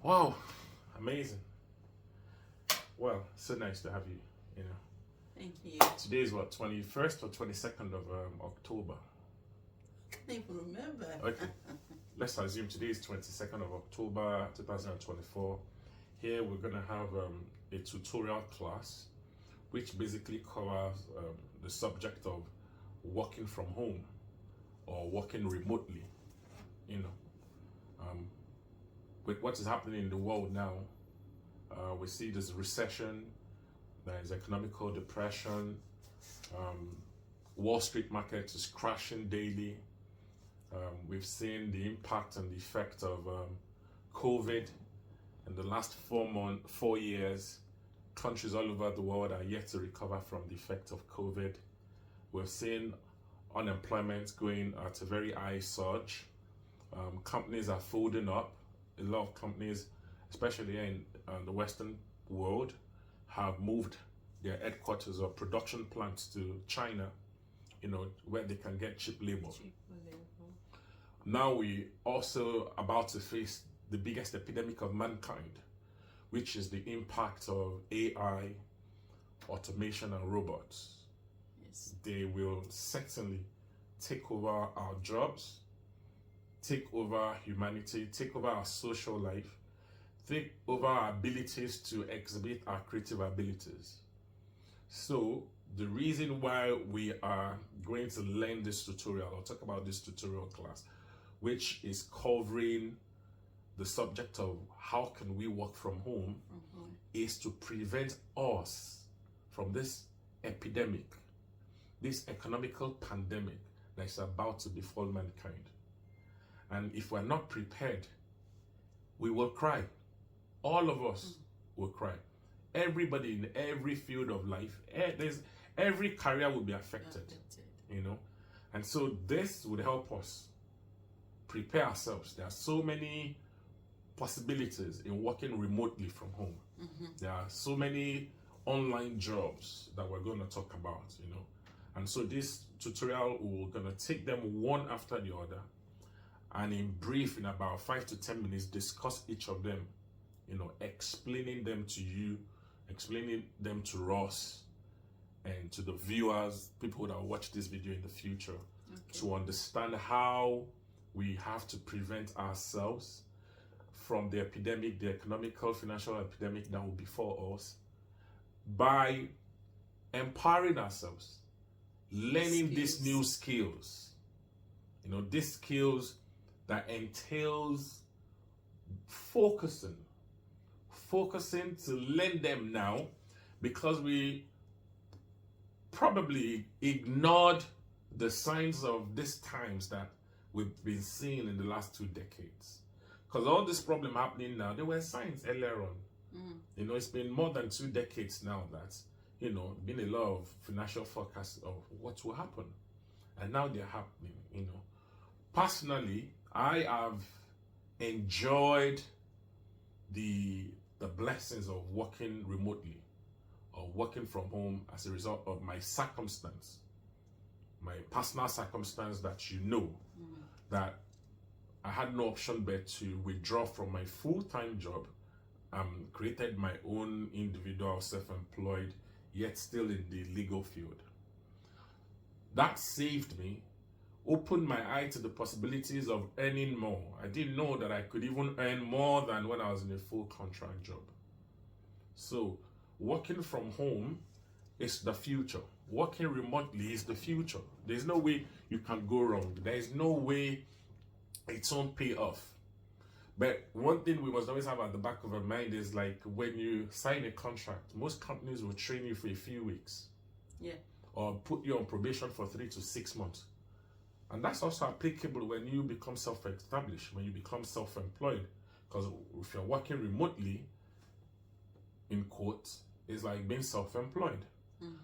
Wow, amazing. Well, so nice to have you. You know, Thank you. today is what, 21st or 22nd of October. I can't even remember. Okay, let's assume today is 22nd of October 2024. Here we're gonna have a tutorial class, which basically covers the subject of working from home or working remotely. You know, with what is happening in the world now, we see this recession, there is economical depression, Wall Street market is crashing daily. We've seen the impact and the effect of COVID in the last 4 years. Countries all over the world are yet to recover from the effect of COVID. We've seen unemployment going at a very high surge. Companies are folding up. A lot of companies, especially in the Western world, have moved their headquarters or production plants to China, where they can get cheap labor. Now we also about to face the biggest epidemic of mankind, which is the impact of AI, automation, and robots. Yes. They will certainly take over our jobs, take over humanity, take over our social life, take over our abilities to exhibit our creative abilities. So the reason why we are going to learn this tutorial or talk about this tutorial class, which is covering the subject of how can we work from home, is to prevent us from this epidemic, this economical pandemic that is about to befall mankind. And if we're not prepared, we will cry. All of us will cry. Everybody in every field of life, every career will be affected. And so this would help us prepare ourselves. There are so many possibilities in working remotely from home. There are so many online jobs that we're going to talk about, And so this tutorial, we're going to take them one after the other, and in brief, in about 5 to 10 minutes, discuss each of them, explaining them to you, explaining them to us, and to the viewers, people that watch this video in the future, to understand how we have to prevent ourselves from the epidemic, the economical, financial epidemic that will befall us, by empowering ourselves, learning these new skills, these skills that entails focusing to learn them now, because we probably ignored the signs of these times that we've been seeing in the last 2 decades. Because all this problem happening now, there were signs earlier on. It's been more than 2 decades now that, been a lot of financial forecasts of what will happen. And now they're happening, Personally, I have enjoyed the blessings of working remotely or working from home as a result of my circumstance, my personal circumstance that that I had no option but to withdraw from my full-time job, created my own individual self-employed, yet still in the legal field. That saved me, opened my eye to the possibilities of earning more. I didn't know that I could even earn more than when I was in a full contract job. So working from home is the future. Working remotely is the future. There's no way you can go wrong. There is no way it won't pay off. But one thing we must always have at the back of our mind is, like, when you sign a contract, most companies will train you for a few weeks. Yeah. Or put you on probation for 3 to 6 months. And that's also applicable when you become self-established, when you become self-employed. Because if you're working remotely, in quotes, it's like being self-employed.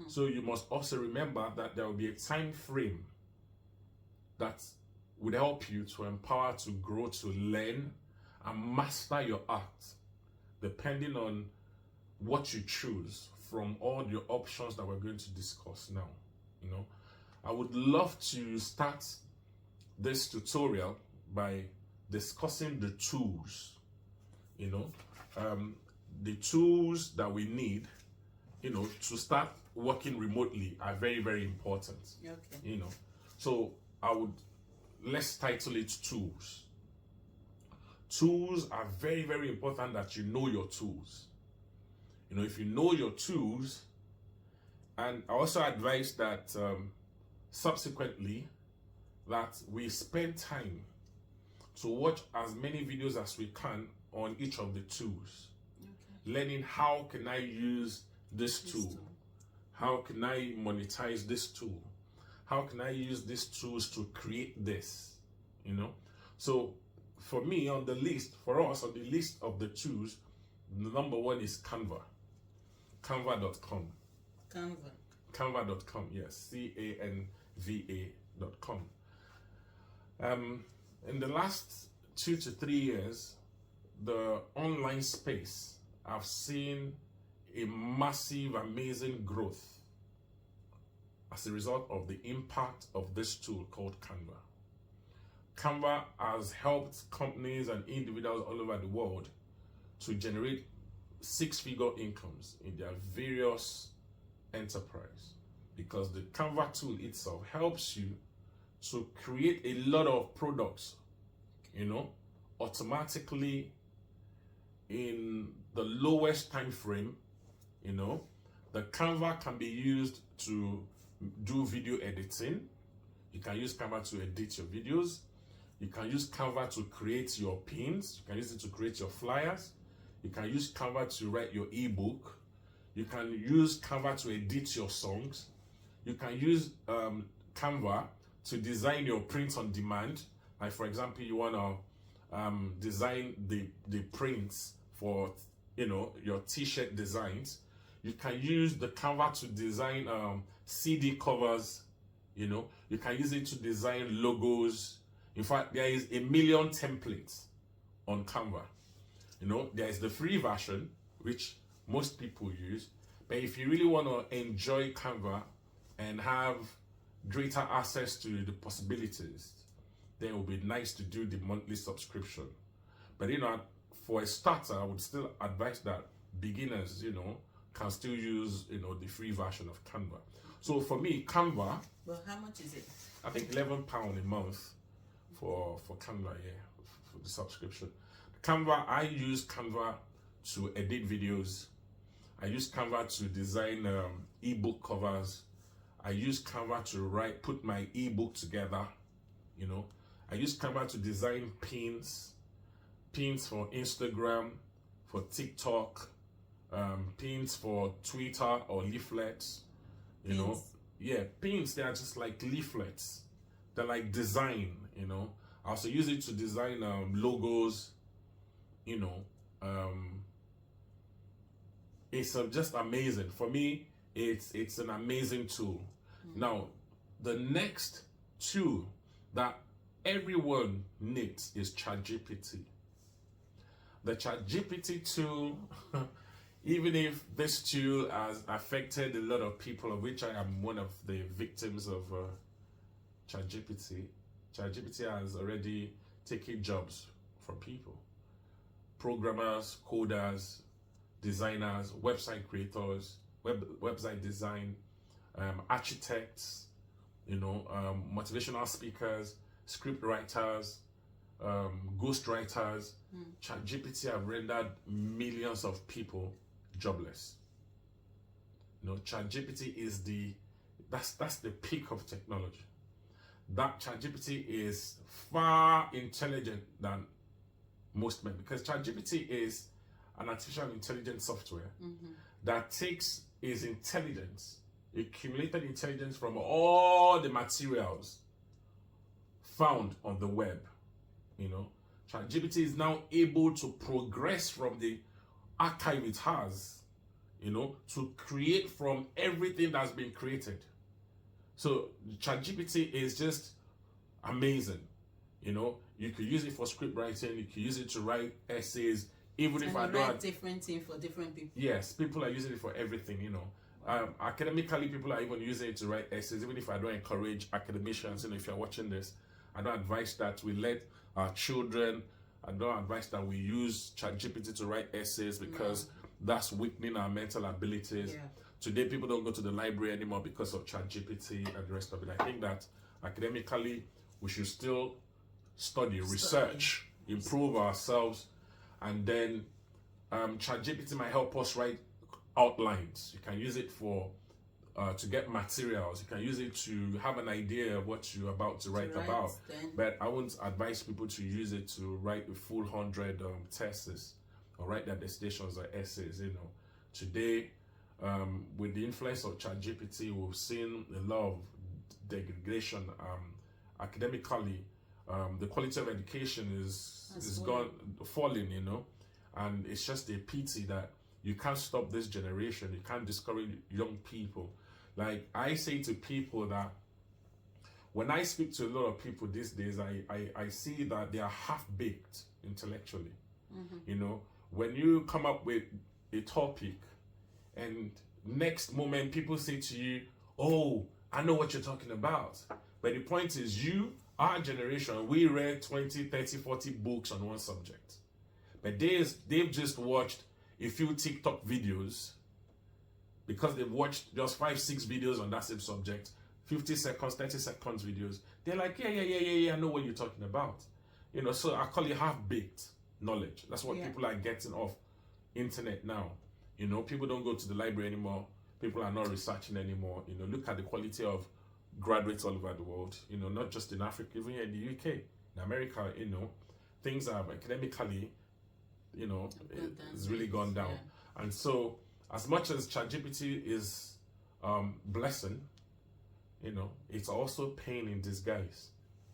So you must also remember that there will be a time frame that would help you to empower, to grow, to learn, and master your art, depending on what you choose from all the options that we're going to discuss now. I would love to start this tutorial by discussing the tools you know, the tools that we need, you know, to start working remotely are very, very important. Okay. You know, so let's title it tools. Tools are very, very important that you know your tools. You know, if you know your tools, and I also advise that subsequently that we spend time to watch as many videos as we can on each of the tools. Okay. Learning how can I use this tool? How can I monetize this tool? How can I use these tools to create this? You know? So for me, on the list, for us, on the list of the tools, the number one is Canva. Canva.com. Canva. Canva.com, yes. Canva.com. In the last 2 to 3 years, the online space, I've seen a massive, amazing growth as a result of the impact of this tool called Canva. Canva has helped companies and individuals all over the world to generate 6-figure incomes in their various enterprise, because the Canva tool itself helps you to create a lot of products, you know, automatically in the lowest time frame. You know, the Canva can be used to do video editing. You can use Canva to edit your videos. You can use Canva to create your pins. You can use it to create your flyers. You can use Canva to write your ebook. You can use Canva to edit your songs. You can use Canva to design your prints on demand. Like, for example, you want to design the prints for, you know, your t-shirt designs. You can use the Canva to design CD covers. You know, you can use it to design logos. In fact, there is a million templates on Canva. You know, there is the free version, which most people use. But if you really want to enjoy Canva and have greater access to the possibilities, then it would be nice to do the monthly subscription. But, you know, for a starter, I would still advise that beginners, you know, can still use, you know, the free version of Canva. So for me, Canva, Well, how much is it? I think £11 a month for Canva, yeah, for the subscription. Canva, I use Canva to edit videos. I use Canva to design ebook covers. I use Canva to put my ebook together. You know, I use Canva to design pins for Instagram, for TikTok, pins for Twitter or leaflets. You know, Pins. yeah, pins. They are just like leaflets. They're like design. You know, I also use it to design logos. You know, it's just amazing for me. It's an amazing tool. Now, the next tool that everyone needs is ChatGPT. The ChatGPT tool, even if this tool has affected a lot of people, of which I am one of the victims of ChatGPT, ChatGPT has already taken jobs from people. Programmers, coders, designers, website creators, website design, architects, you know, motivational speakers, script writers, ghost writers. ChatGPT have rendered millions of people jobless. You know, ChatGPT is that's the peak of technology. That ChatGPT is far intelligent than most men, because ChatGPT is an artificial intelligence software that takes his intelligence, accumulated intelligence from all the materials found on the web. You know, ChatGPT is now able to progress from the archive it has, you know, to create from everything that's been created. So ChatGPT is just amazing. You know, you could use it for script writing, you could use it to write essays, even if I And don't write have, different thing for different people. yes, people are using it for everything, you know. Academically, people are even using it to write essays, even if I don't encourage academicians, you know, if you're watching this, I don't advise that we let our children I don't advise that we use ChatGPT to write essays because that's weakening our mental abilities. Yeah. Today, people don't go to the library anymore because of ChatGPT and the rest of it. I think that academically, we should still study, research, improve ourselves, and then ChatGPT might help us write outlines. You can use it for to get materials. You can use it to have an idea of what you're about to write about. Then, But I wouldn't advise people to use it to write a full 100 theses or write their dissertations or essays. You know, today with the influence of ChatGPT, we've seen a lot of degradation academically. The quality of education is gone falling. You know, and it's just a pity that you can't stop this generation. You can't discourage young people. Like I say to people that when I speak to a lot of people these days, I see that they are half-baked intellectually. You know, when you come up with a topic and next moment people say to you, oh, I know what you're talking about. But the point is our generation, we read 20, 30, 40 books on one subject. But they've just watched a few TikTok videos because they've watched just 5-6 videos on that same subject, 50 seconds, 30 seconds videos. They're like, yeah, I know what you're talking about. You know, so I call it half-baked knowledge. That's what people are getting off internet now. You know, people don't go to the library anymore. People are not researching anymore. You know, look at the quality of graduates all over the world. You know, not just in Africa, even here in the UK, in America. You know, things are academically, you know, it's really gone down. Yeah. And so, as much as ChatGPT is blessing, you know, it's also pain in disguise.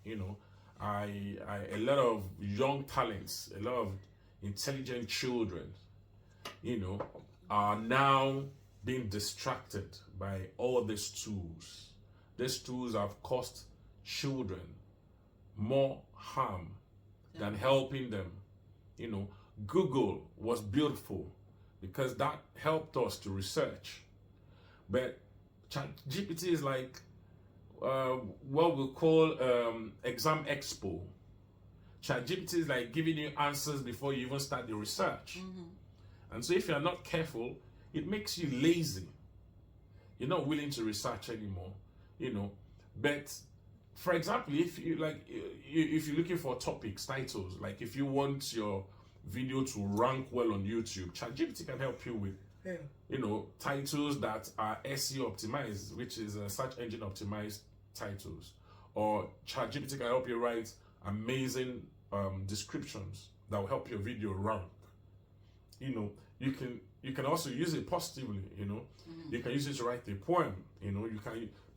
You know, a lot of young talents, a lot of intelligent children, you know, are now being distracted by all these tools. These tools have caused children more harm than helping them. You know, Google was beautiful because that helped us to research. But ChatGPT is like what we call exam expo. ChatGPT is like giving you answers before you even start the research. And so if you're not careful, it makes you lazy. You're not willing to research anymore, you know. But for example, if you like, if you're looking for topics, titles, like if you want your video to rank well on YouTube, ChatGPT can help you with, you know, titles that are SEO optimized, which is search engine optimized titles. Or ChatGPT can help you write amazing descriptions that will help your video rank. You know, you can also use it positively. You know, you can use it to write a poem. You know,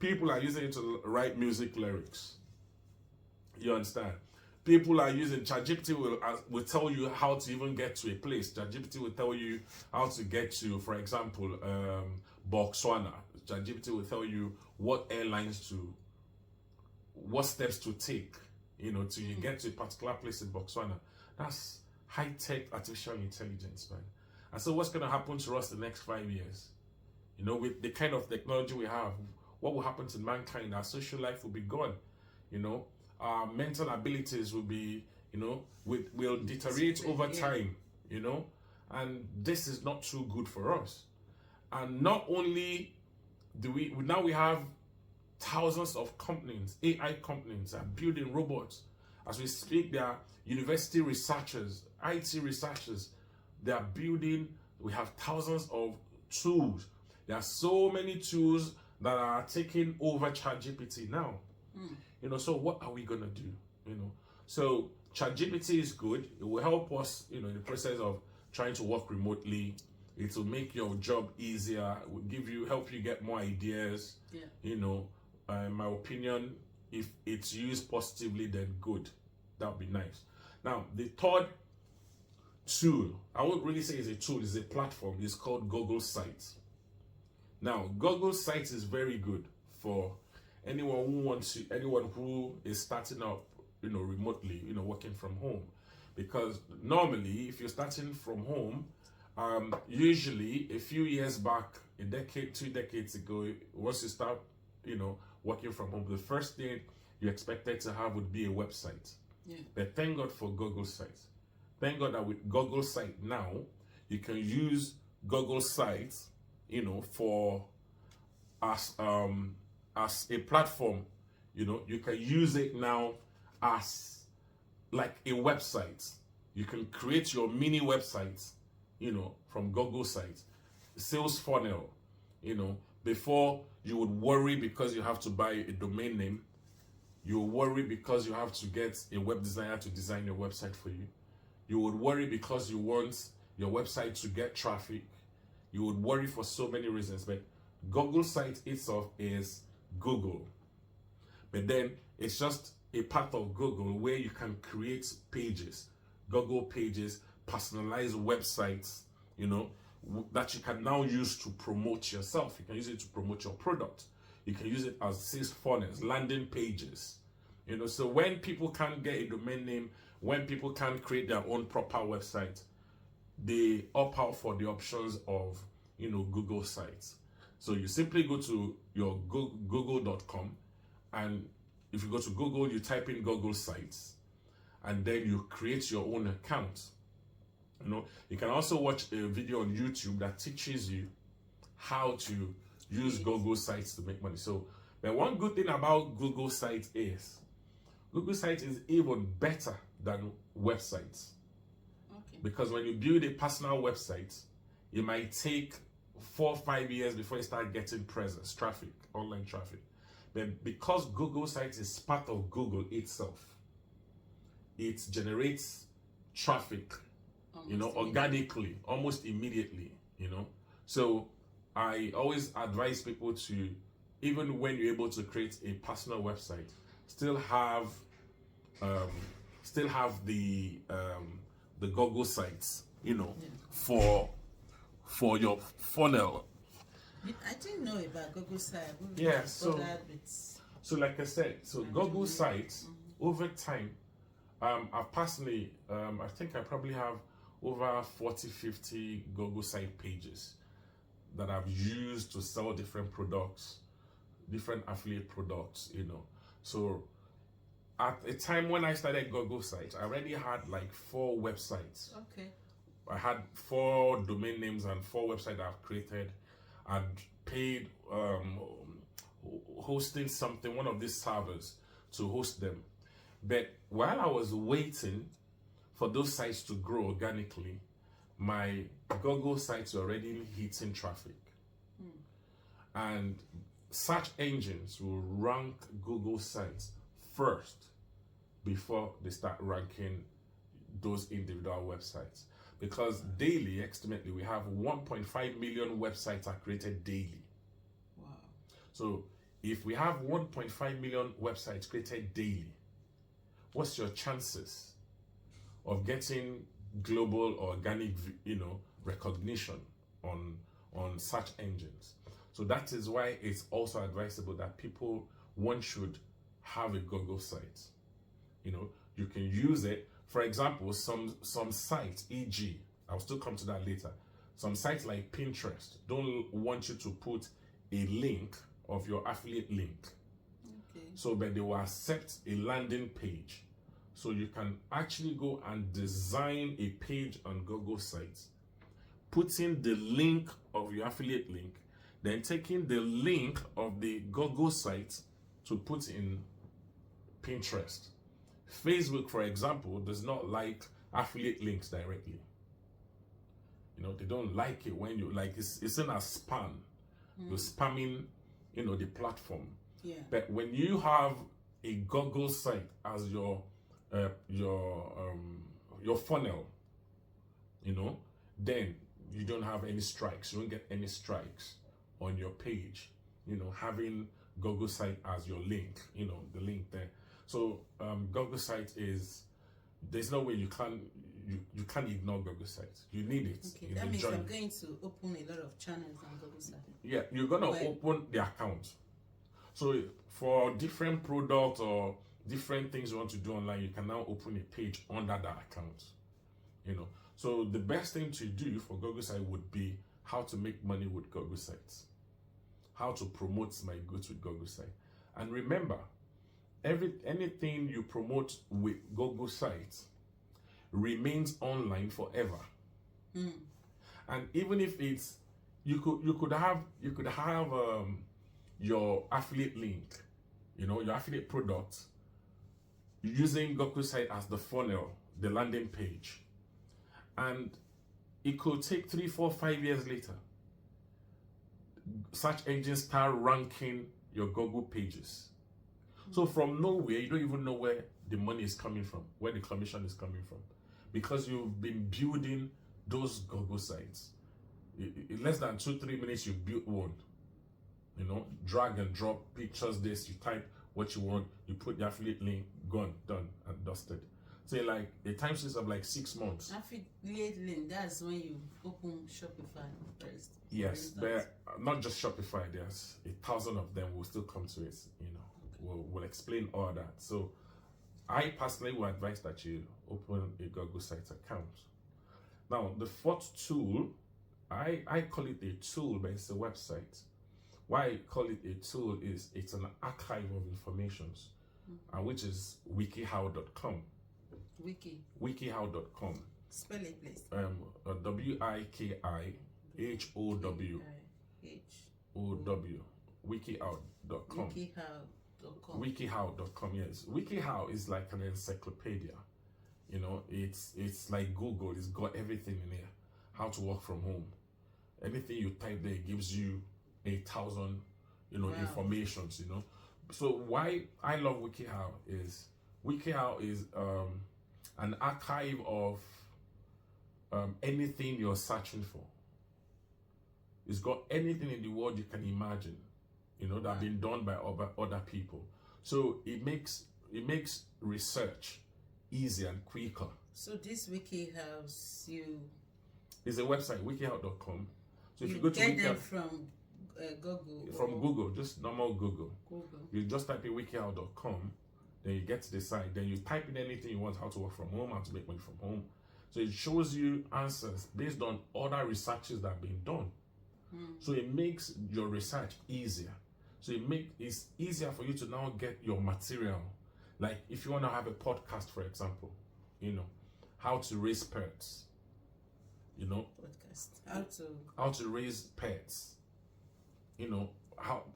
people are using it to write music lyrics. You understand? People are using ChatGPT will tell you how to even get to a place. ChatGPT will tell you how to get to, for example, Botswana. ChatGPT will tell you what steps to take, you know, to get to a particular place in Botswana. That's high-tech artificial intelligence, man. And so what's going to happen to us the next 5 years? You know, with the kind of technology we have, what will happen to mankind? Our social life will be gone. You know, our mental abilities will be, you know, will deteriorate over time, you know, and this is not too good for us. And not only do we have thousands of companies, AI companies are building robots. As we speak, there are university researchers, IT researchers, they are building, we have thousands of tools. There are so many tools that are taking over ChatGPT now. You know, so what are we gonna do? You know, so ChatGPT is good. It will help us, you know, in the process of trying to work remotely. It will make your job easier. It will help you get more ideas. You know, in my opinion, if it's used positively, then good. That would be nice. Now, the third tool, I won't really say it's a tool, it's a platform. It's called Google Sites. Now, Google Sites is very good for anyone who is starting up, you know, remotely, you know, working from home. Because normally, if you're starting from home, usually a few years back, a decade, 2 decades ago, once you start, you know, working from home, the first thing you expected to have would be a website. But thank God for Google Sites. Thank God that with Google Site now, you can use Google Sites, for as a platform. You can use it now as like a website. You can create your mini website, from Google Sites. Sales funnel, before you would worry because you have to buy a domain name. You worry because you have to get a web designer to design your website for you. You would worry because you want your website to get traffic. You would worry for so many reasons. But Google Site itself is Google. But then it's just a part of Google where you can create pages, Google pages, personalized websites, that you can now use to promote yourself. You can use it to promote your product. You can use it as sales funnels, landing pages. So when people can't get a domain name, when people can't create their own proper website, they opt out for the options of, Google Sites. So you simply go to your google.com, and if you go to Google, you type in Google Sites, and then you create your own account. You can also watch a video on YouTube that teaches you how to use Google Sites to make money. So, but one good thing about Google Sites is even better than websites. Okay. Because when you build a personal website, it might take 4 or 5 years before you start getting presence, traffic, online traffic. But because Google Sites is part of Google itself, it generates traffic, organically, almost immediately, So I always advise people to, even when you're able to create a personal website, still have the Google Sites, for your funnel. I didn't know about Google Site. Yeah, so like I said, Google Sites, over time, I personally, I think I probably have over 40-50 Google Site pages that I've used to sell different products, different affiliate products, So at a time when I started Google Sites, I already had like 4 websites. Okay. I had 4 domain names and 4 websites I've created and paid hosting something, one of these servers, to host them. But while I was waiting for those sites to grow organically, my Google Sites were already hitting traffic. And search engines will rank Google Sites first before they start ranking those individual websites. Because daily, estimately, we have 1.5 million websites are created daily. Wow. So if we have 1.5 million websites created daily, what's your chances of getting global organic, recognition on search engines? So that is why it's also advisable that one should have a Google site. You can use it. For example, some sites, e.g., I'll still come to that later. Some sites like Pinterest don't want you to put a link of your affiliate link. Okay. So, but they will accept a landing page. So you can actually go and design a page on Google Sites, putting the link of your affiliate link, then taking the link of the Google site to put in Pinterest. Facebook, for example, does not like affiliate links directly. They don't like it when it's in a spam. You're spamming, the platform. Yeah. But when you have a Google site as your funnel, then you don't have any strikes. You don't get any strikes on your page, having Google site as your link, the link there. So Google site there's no way you can't ignore Google site. You need it. Okay, that means I'm going to open a lot of channels on Google site. Yeah, you're gonna open the account. So for different products or different things you want to do online, you can now open a page under that account. So the best thing to do for Google site would be how to make money with Google sites, how to promote my goods with Google site. And remember, anything you promote with Google sites remains online forever. Mm. And even if it's you could have your affiliate link, your affiliate product, using GokuSite as the funnel, the landing page, and it could take 3, 4, 5 years later, search engines start ranking your Google pages. So from nowhere, you don't even know where the money is coming from, where the commission is coming from, because you've been building those Google sites. In less than 2-3 minutes, you built one. Drag and drop pictures. This, you type what you want, you put the affiliate link, gone, done, and dusted. So like a time since of like 6 months. Affiliate link, that's when you open Shopify first. Yes, but not just Shopify. There's 1,000 of them. We'll still come to it. We'll explain all that. So I personally would advise that you open a Google Sites account. Now, the fourth tool, I call it a tool, but it's a website. Why I call it a tool is it's an archive of informations, which is wikihow.com. Wikihow.com. Spell it, please. WIKIHOW. Wikihow.com. Wikihow.com, yes. Wikihow is like an encyclopedia. It's like Google. It's got everything in here. How to work from home. Anything you type there gives you 1,000, Wow. informations. So why I love WikiHow is an archive of anything you're searching for. It's got anything in the world you can imagine, that have been done by other people. So it makes research easier and quicker. So this WikiHow, It's a website, wikihow.com. So if you you go to get Wikihow them from Google. from Google, just normal Google. Google. You just type in wikihow.com, then you get to the site, then you type in anything you want, how to work from home, how to make money from home. So it shows you answers based on other researches that have been done. So it makes your research easier. So it's easier for you to now get your material. Like if you want to have a podcast, for example, how to raise pets, Podcast. how to raise pets,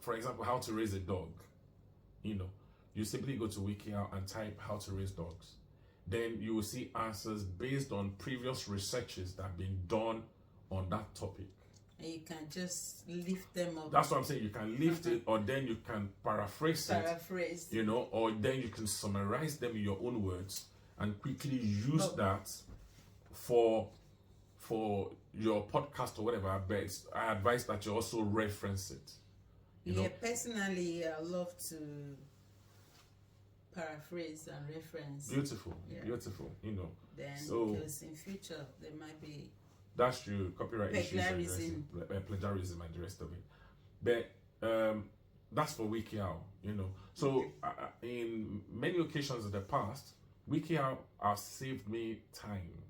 for example, how to raise a dog. You simply go to WikiHow and type how to raise dogs. Then you will see answers based on previous researches that have been done on that topic. And you can just lift them up. That's what I'm saying. You can lift it, or then you can paraphrase it, or then you can summarize them in your own words and quickly use that for your podcast or whatever. But I advise that you also reference it. Personally, I love to paraphrase and reference. Beautiful. Then, so because in future there might be that's true, copyright plagiarism. issues, plagiarism and the rest of it. But that's for WikiHow, So in many occasions in the past, WikiHow has saved me time.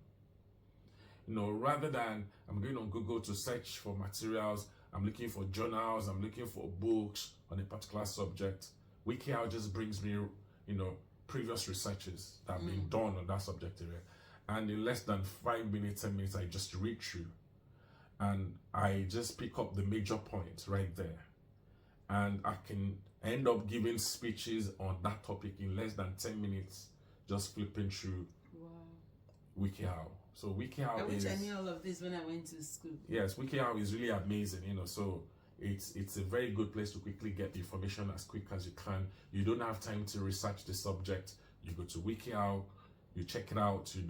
Rather than I'm going on Google to search for materials, I'm looking for journals, I'm looking for books on a particular subject. WikiHow just brings me, previous researches that have been done on that subject area. And in less than 5 minutes, 10 minutes, I just read through. And I just pick up the major points right there. And I can end up giving speeches on that topic in less than 10 minutes, just flipping through WikiHow. So WikiHow I wish I knew all of this when I went to school. Yes, WikiHow is really amazing, So it's a very good place to quickly get the information as quick as you can. You don't have time to research the subject. You go to WikiHow, you check it out, you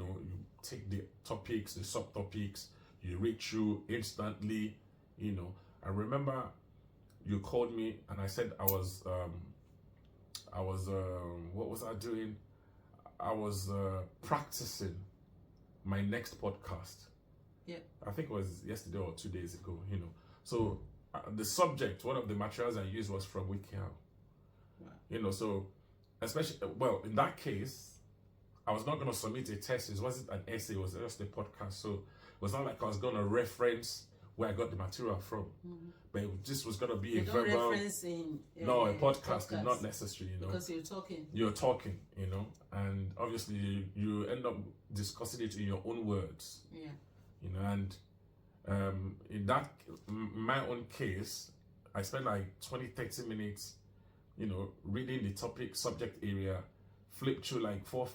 take the topics, the subtopics, you read through instantly, I remember you called me and I said I was what was I doing? I was practicing my next podcast. Yeah. I think it was yesterday or 2 days ago, So the subject, one of the materials I used was from WikiHow. Wow. So especially, in that case, I was not going to submit a test. It wasn't an essay. It was just a podcast. So it was not like I was going to reference where I got the material from. But this was gonna be You a don't verbal. reference in No, a podcast is not necessary, because you're talking. You're talking, and obviously you end up discussing it in your own words, Yeah. and in my own case, I spent like 20-30 minutes, reading the subject area, flip through like 4